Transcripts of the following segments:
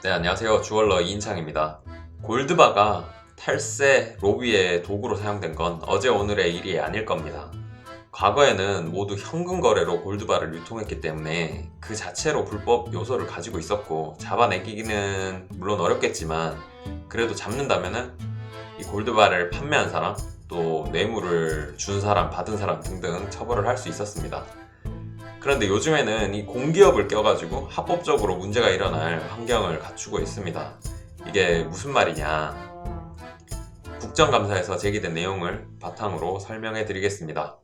네, 안녕하세요. 주얼러 이인창입니다. 골드바가 탈세, 로비의 도구로 사용된 건 어제 오늘의 일이 아닐 겁니다. 과거에는 모두 현금 거래로 골드바를 유통했기 때문에 그 자체로 불법 요소를 가지고 있었고, 잡아내기는 물론 어렵겠지만 그래도 잡는다면은 이 골드바를 판매한 사람, 또 뇌물을 준 사람, 받은 사람 등등 처벌을 할 수 있었습니다. 그런데 요즘에는 이 공기업을 껴가지고 합법적으로 문제가 일어날 환경을 갖추고 있습니다. 이게 무슨 말이냐? 국정감사에서 제기된 내용을 바탕으로 설명해 드리겠습니다.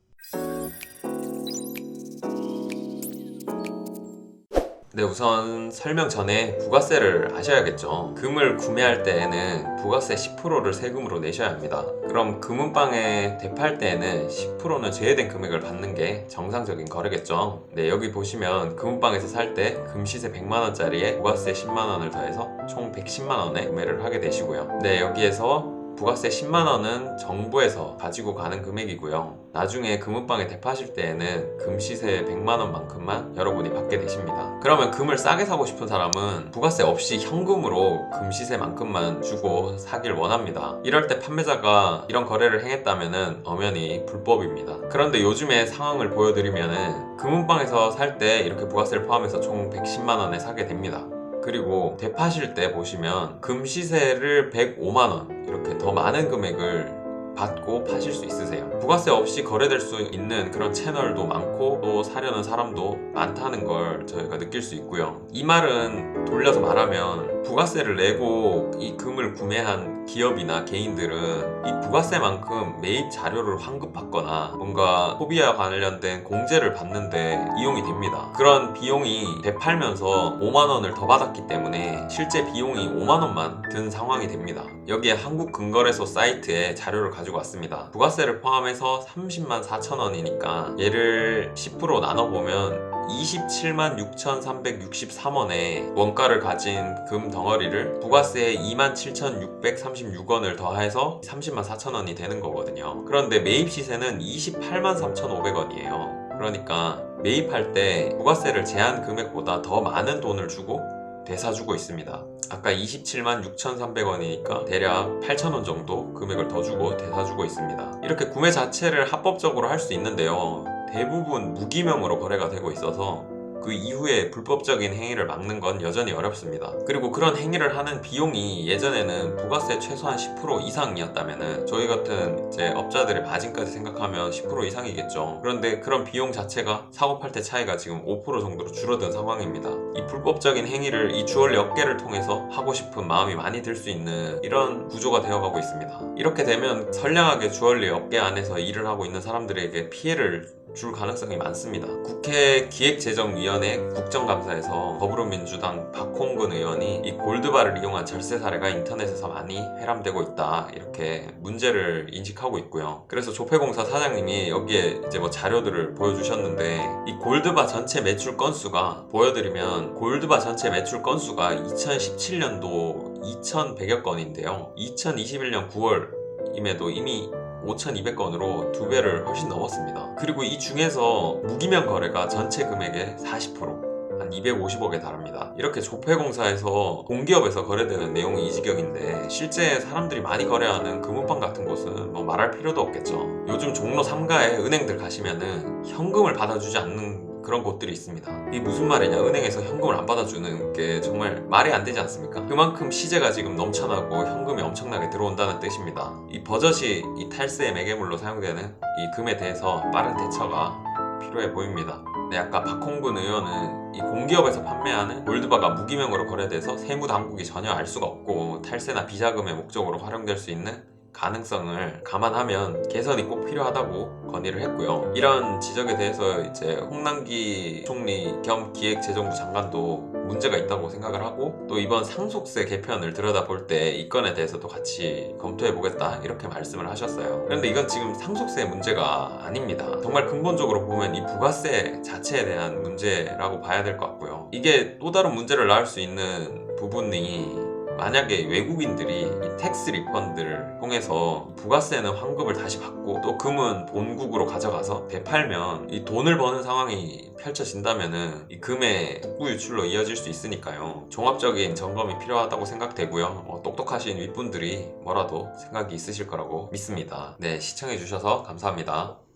네, 우선 설명 전에 부가세를 아셔야겠죠. 금을 구매할 때에는 부가세 10%를 세금으로 내셔야 합니다. 그럼 금은방에 대팔 때에는 10%는 제외된 금액을 받는 게 정상적인 거래겠죠. 네, 여기 보시면 금은방에서 살 때 금시세 100만원짜리에 부가세 10만원을 더해서 총 110만원에 구매를 하게 되시고요. 네, 여기에서 부가세 10만원은 정부에서 가지고 가는 금액이고요. 나중에 금은방에 대파하실 때에는 금시세 100만원만큼만 여러분이 받게 되십니다. 그러면 금을 싸게 사고 싶은 사람은 부가세 없이 현금으로 금시세만큼만 주고 사길 원합니다. 이럴 때 판매자가 이런 거래를 행했다면 엄연히 불법입니다. 그런데 요즘의 상황을 보여드리면 금은방에서 살 때 이렇게 부가세를 포함해서 총 110만원에 사게 됩니다. 그리고 대파실 때 보시면 금시세를 105만원 이렇게 더 많은 금액을 받고 파실 수 있으세요. 부가세 없이 거래될 수 있는 그런 채널도 많고 또 사려는 사람도 많다는 걸 저희가 느낄 수 있고요. 이 말은 돌려서 말하면 부가세를 내고 이 금을 구매한 기업이나 개인들은 이 부가세만큼 매입 자료를 환급받거나 뭔가 소비와 관련된 공제를 받는데 이용이 됩니다. 그런 비용이 되팔면서 5만원을 더 받았기 때문에 실제 비용이 5만원만 든 상황이 됩니다. 여기에 한국금거래소 사이트에 자료를 가지고 왔습니다. 부가세를 포함해서 30만 4천원이니까 얘를 10% 나눠보면 27만 6,363원의 원가를 가진 금 덩어리를 부가세에 27,636원을 더해서 30만 4천원이 되는 거거든요. 그런데 매입 시세는 28만 3,500원이에요. 그러니까 매입할 때 부가세를 제한 금액보다 더 많은 돈을 주고 되사주고 있습니다. 아까 27만 6,300원이니까 대략 8,000원 정도 금액을 더 주고 되사주고 있습니다. 이렇게 구매 자체를 합법적으로 할 수 있는데요. 대부분 무기명으로 거래가 되고 있어서 그 이후에 불법적인 행위를 막는 건 여전히 어렵습니다. 그리고 그런 행위를 하는 비용이 예전에는 부가세 최소한 10% 이상이었다면 저희 같은 이제 업자들의 마진까지 생각하면 10% 이상이겠죠. 그런데 그런 비용 자체가 사고 팔 때 차이가 지금 5% 정도로 줄어든 상황입니다. 이 불법적인 행위를 이 주얼리 업계를 통해서 하고 싶은 마음이 많이 들 수 있는 이런 구조가 되어가고 있습니다. 이렇게 되면 선량하게 주얼리 업계 안에서 일을 하고 있는 사람들에게 피해를 줄 가능성이 많습니다. 국회 기획재정위원회 국정감사에서 더불어민주당 박홍근 의원이 이 골드바를 이용한 절세 사례가 인터넷에서 많이 회람되고 있다 이렇게 문제를 인식하고 있고요. 그래서 조폐공사 사장님이 여기에 이제 뭐 자료들을 보여주셨는데 이 골드바 전체 매출 건수가 보여드리면 골드바 전체 매출 건수가 2017년도 2,100여 건인데요. 2021년 9월임에도 이미 5,200건으로 2배를 훨씬 넘었습니다. 그리고 이 중에서 무기명 거래가 전체 금액의 40%, 한 250억에 달합니다. 이렇게 조폐공사에서 공기업에서 거래되는 내용이 이 지경인데 실제 사람들이 많이 거래하는 금은방 같은 곳은 뭐 말할 필요도 없겠죠. 요즘 종로 3가에 은행들 가시면은 현금을 받아주지 않는 그런 곳들이 있습니다. 이게 무슨 말이냐? 은행에서 현금을 안 받아주는 게 정말 말이 안 되지 않습니까? 그만큼 시재가 지금 넘쳐나고 현금이 엄청나게 들어온다는 뜻입니다. 이 버젓이 이 탈세의 매개물로 사용되는 이 금에 대해서 빠른 대처가 필요해 보입니다. 네, 아까 박홍근 의원은 이 공기업에서 판매하는 골드바가 무기명으로 거래돼서 세무당국이 전혀 알 수가 없고 탈세나 비자금의 목적으로 활용될 수 있는 가능성을 감안하면 개선이 꼭 필요하다고 건의를 했고요. 이런 지적에 대해서 이제 홍남기 총리 겸 기획재정부 장관도 문제가 있다고 생각을 하고 또 이번 상속세 개편을 들여다볼 때 이 건에 대해서도 같이 검토해보겠다 이렇게 말씀을 하셨어요. 그런데 이건 지금 상속세 문제가 아닙니다. 정말 근본적으로 보면 이 부가세 자체에 대한 문제라고 봐야 될 것 같고요. 이게 또 다른 문제를 낳을 수 있는 부분이 만약에 외국인들이 이 텍스 리펀드를 통해서 부가세는 환급을 다시 받고 또 금은 본국으로 가져가서 되팔면 이 돈을 버는 상황이 펼쳐진다면은 이 금의 국부 유출로 이어질 수 있으니까요. 종합적인 점검이 필요하다고 생각되고요. 똑똑하신 윗분들이 뭐라도 생각이 있으실 거라고 믿습니다. 네, 시청해주셔서 감사합니다.